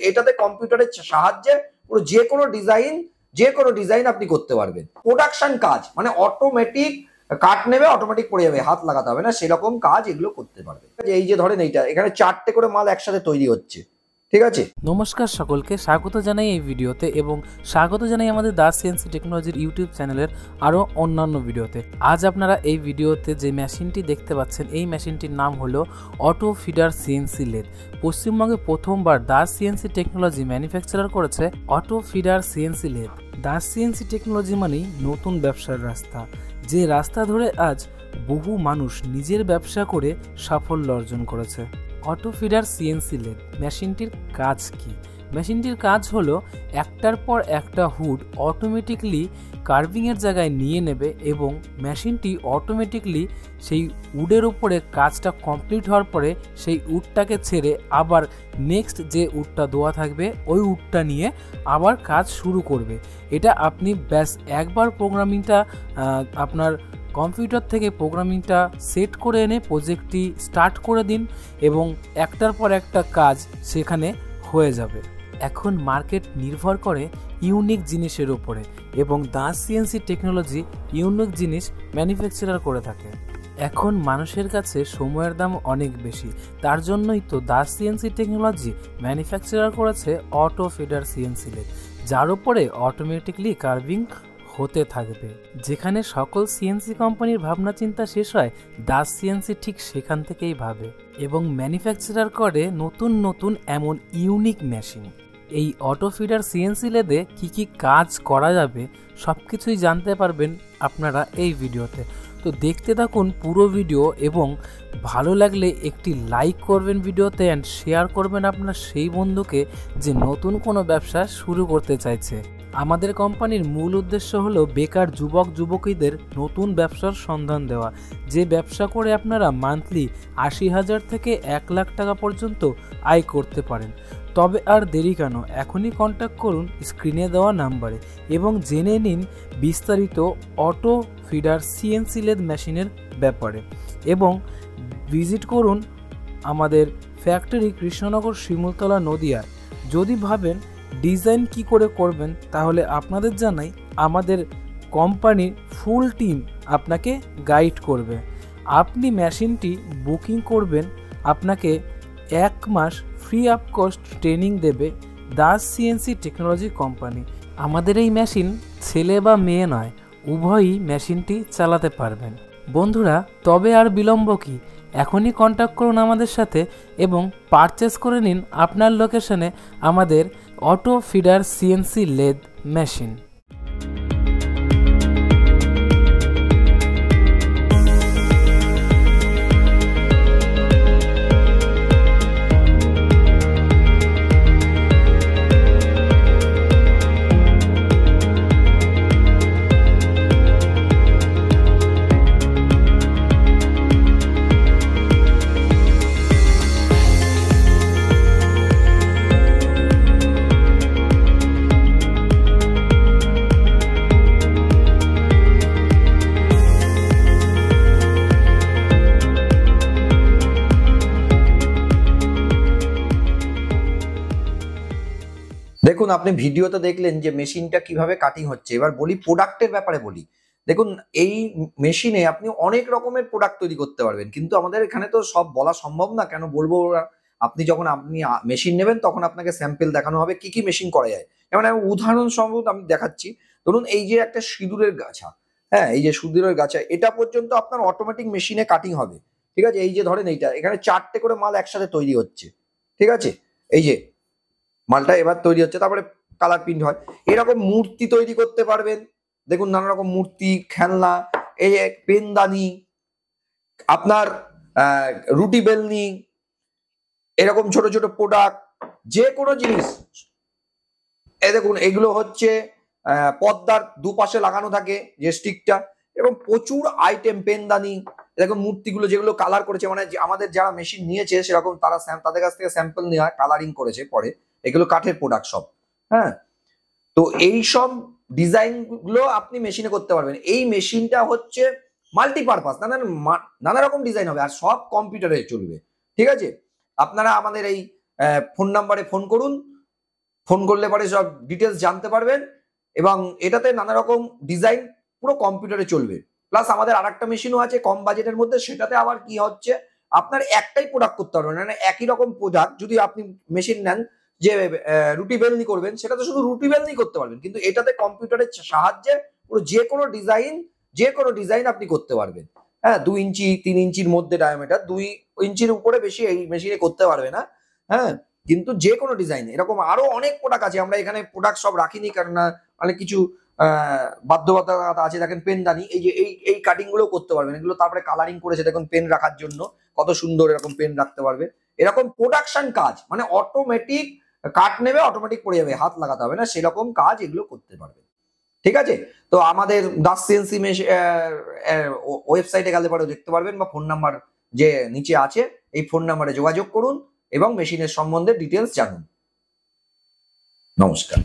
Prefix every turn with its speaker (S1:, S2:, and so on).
S1: এটাতে কম্পিউটারের সাহায্যে পুরো যে কোনো ডিজাইন আপনি করতে পারবেন। প্রোডাকশন কাজ মানে অটোমেটিক কাট নেবে, অটোমেটিক পড়ে যাবে, হাত লাগাতে হবে না, সেরকম কাজ এগুলো করতে পারবে। এই যে ধরেন এইটা এখানে 4টে করে মাল একসাথে তৈরি হচ্ছে, ঠিক আছে।
S2: নমস্কার সকলকে, স্বাগত জানাই এই ভিডিওতে এবং স্বাগত জানাই আমাদের দাস সিএনসি টেকনোলজির ইউটিউব চ্যানেলের আরও অন্যান্য ভিডিওতে। আজ আপনারা এই ভিডিওতে যে মেশিনটি দেখতে পাচ্ছেন এই মেশিনটির নাম হলো অটো ফিডার সিএনসি লেদ। পশ্চিমবঙ্গে প্রথমবার দাস সিএনসি টেকনোলজি ম্যানুফ্যাকচারার করেছে auto feeder CNC lathe. Das CNC technology মানেই নতুন ব্যবসার রাস্তা, যে রাস্তা ধরে আজ বহু মানুষ নিজের ব্যবসা করে সাফল্য অর্জন করেছে। অটো ফিডার সিএনসি লেদ মেশিনটির কাজ কি? মেশিনটির কাজ হলো একটার পর একটা হুড অটোমেটিকলি কার্ভিংয়ের জায়গায় নিয়ে নেবে এবং মেশিনটি অটোমেটিকলি সেই উডের উপরে কাজটা কমপ্লিট হওয়ার পরে সেই উডটাকে ছেড়ে আবার নেক্সট যে উডটা দেওয়া থাকবে ওই উডটা নিয়ে আবার কাজ শুরু করবে। এটা আপনি ব্যাস একবার প্রোগ্রামিংটা আপনার কম্পিউটার থেকে প্রোগ্রামিংটা সেট করে এনে প্রজেক্টটি স্টার্ট করে দিন এবং একটার পর একটা কাজ সেখানে হয়ে যাবে। এখন মার্কেট নির্ভর করে ইউনিক জিনিসের উপরে এবং দাস সিএনসি টেকনোলজি ইউনিক জিনিস ম্যানুফ্যাকচারার করে থাকে। এখন মানুষের কাছে সময়ের দাম অনেক বেশি, তার জন্যই তো দাস সিএনসি টেকনোলজি ম্যানুফ্যাকচারার করেছে অটো ফিডার সিএনসি লেদ, যার উপরে অটোমেটিকলি কার্ভিং হতে থাকবে। যেখানে সকল সিএনসি কোম্পানির ভাবনা চিন্তা শেষ হয়, দাস সিএনসি ঠিক সেখান থেকেই ভাবে এবং ম্যানুফ্যাকচারার করে নতুন নতুন এমন ইউনিক মেশিন। এই অটো ফিডার সিএনসি লেদে কী কী কাজ করা যাবে সব কিছুই জানতে পারবেন আপনারা এই ভিডিওতে। তো দেখতে থাকুন পুরো ভিডিও এবং ভালো লাগলে একটি লাইক করবেন ভিডিওতে অ্যান্ড শেয়ার করবেন আপনার সেই বন্ধুকে যে নতুন কোনো ব্যবসা শুরু করতে চাইছে। আমাদের কোম্পানির মূল উদ্দেশ্য হলো বেকার যুবক যুবতীদের নতুন ব্যবসার সন্ধান দেওয়া, যে ব্যবসা করে আপনারা মান্থলি 80,000 থেকে 1 লাখ টাকা পর্যন্ত আয় করতে পারেন। তবে আর দেরি কেন, এখনই কন্ট্যাক্ট করুন স্ক্রিনে দেওয়া নাম্বারে এবং জেনে নিন বিস্তারিত অটো ফিডার সিএনসি লেদ মেশিনের ব্যাপারে এবং ভিজিট করুন আমাদের ফ্যাক্টরি কৃষ্ণনগর শিমুলতলা নদিয়ায়। যদি ভাবেন ডিজাইন কি করে করবেন তাহলে আপনাদের জানাই আমাদের কোম্পানির ফুল টিম আপনাকে গাইড করবে। আপনি মেশিনটি বুকিং করবেন, আপনাকে 1 মাস ফ্রি অফ কস্ট ট্রেনিং দেবে দাস সিএনসি টেকনোলজি কোম্পানি। আমাদের এই মেশিন ছেলে বা মেয়ে নয়, উভয়ই মেশিনটি চালাতে পারবেন। বন্ধুরা, তবে আর বিলম্ব কি, এখনই কন্ট্যাক্ট করুন আমাদের সাথে এবং পারচেস করে নিন আপনার লোকেশনে আমাদের auto feeder CNC lathe machine.
S1: দেখুন, আপনি ভিডিওতে দেখলেন যে মেশিনটা কিভাবে কাটিং হচ্ছে। এবার বলি প্রোডাক্টের ব্যাপারে বলি। দেখুন, এই মেশিনে আপনি অনেক রকমের প্রোডাক্ট তৈরি করতে পারবেন, কিন্তু আমাদের এখানে তো সব বলা সম্ভব না। কেন বলবো? আপনি যখন মেশিন নেবেন তখন আপনাকে স্যাম্পল দেখানো হবে কি কি মেশিন করা যায়। যেমন আমি উদাহরণ সম্ভব আমি দেখাচ্ছি। ধরুন এই যে একটা সিঁদুরের গাছা, হ্যাঁ, এই যে সিঁদুরের গাছা, এটা পর্যন্ত আপনার অটোমেটিক মেশিনে কাটিং হবে, ঠিক আছে। এই যে ধরেন এইটা এখানে 4টে করে মাল একসাথে তৈরি হচ্ছে, ঠিক আছে। এই যে মালটা এবার তৈরি হচ্ছে, তারপরে কালার প্রিন্ট হয়। এরকম মূর্তি তৈরি করতে পারবেন। দেখুন নানা রকম মূর্তি, খেলনা, এই যে পেনদানি, আপনার রুটি বেলনি, এরকম ছোট ছোট প্রোডাক্ট, যে কোনো জিনিস। এই দেখুন এগুলো হচ্ছে পর্দার দুপাশে লাগানো থাকে যে স্টিকটা, এবং প্রচুর আইটেম, পেনদানি, দেখুন মূর্তিগুলো যেগুলো কালার করেছে, মানে আমাদের যারা মেশিন নিয়েছে সেরকম তাদের কাছ থেকে স্যাম্পল নেওয়া, কালারিং করেছে পরে। এগুলো কাঠের প্রোডাক্ট সব, হ্যাঁ। তো এই সব ডিজাইন গুলো আপনি মেশিনে করতে পারবেন। এই মেশিনটা হচ্ছে মাল্টিপারপাস, নানা রকম ডিজাইন হবে আর সব কম্পিউটারে চলবে, ঠিক আছে। আপনারা আমাদের এই ফোন নাম্বারে ফোন করুন, ফোন করলে পরে সব ডিটেলস জানতে পারবেন। এবং এটাতে নানা রকম ডিজাইন পুরো কম্পিউটারে চলবে। প্লাস আমাদের আরেকটা মেশিনও আছে কম বাজেটের মধ্যে, সেটাতে আবার কি হচ্ছে আপনার একটাই প্রোডাক্ট করতে পারবেন, মানে একই রকম প্রোডাক্ট যদি আপনি মেশিন নেন যে রুটি বেলনি করবেন, সেটাতে শুধু রুটি বেলনি করতে পারবেন, কিন্তু এটাতে কম্পিউটারের সাহায্যে পুরো যে কোনো ডিজাইন আপনি করতে পারবেন। হ্যাঁ, 2 ইঞ্চি 3 ইঞ্চির মধ্যে ডায়ামিটার, 2 ইঞ্চির উপরে বেশি এই মেশিনে করতে পারবে না। হ্যাঁ, কিন্তু যে কোনো ডিজাইন, এরকম আরো অনেক প্রোডাক্ট আছে। আমরা এখানে প্রোডাক্ট সব রাখিনি, কারণ অনেক কিছু বাধ্যবাধকতা আছে। দেখেন পেনদানি, এই যে এই কাটিং গুলো করতে পারবেন, এগুলো তারপরে কালারিং করেছে দেখুন পেন রাখার জন্য, কত সুন্দর এরকম পেন রাখতে পারবে। এরকম প্রোডাকশন কাজ, মানে অটোমেটিক কাট নেবে, অটোমেটিক পড়ে যাবে, হাত লাগাতে হবে না, সেরকম কাজ এগুলো করতে পারবে। ঠিক আছে, তো আমাদের দাস সিএনসি ওয়েবসাইটে গেলে পরে দেখতে পারবেন, বা ফোন নাম্বার যে নিচে আছে এই ফোন নাম্বারে যোগাযোগ করুন এবং মেশিনের সম্বন্ধে ডিটেলস জানুন। নমস্কার।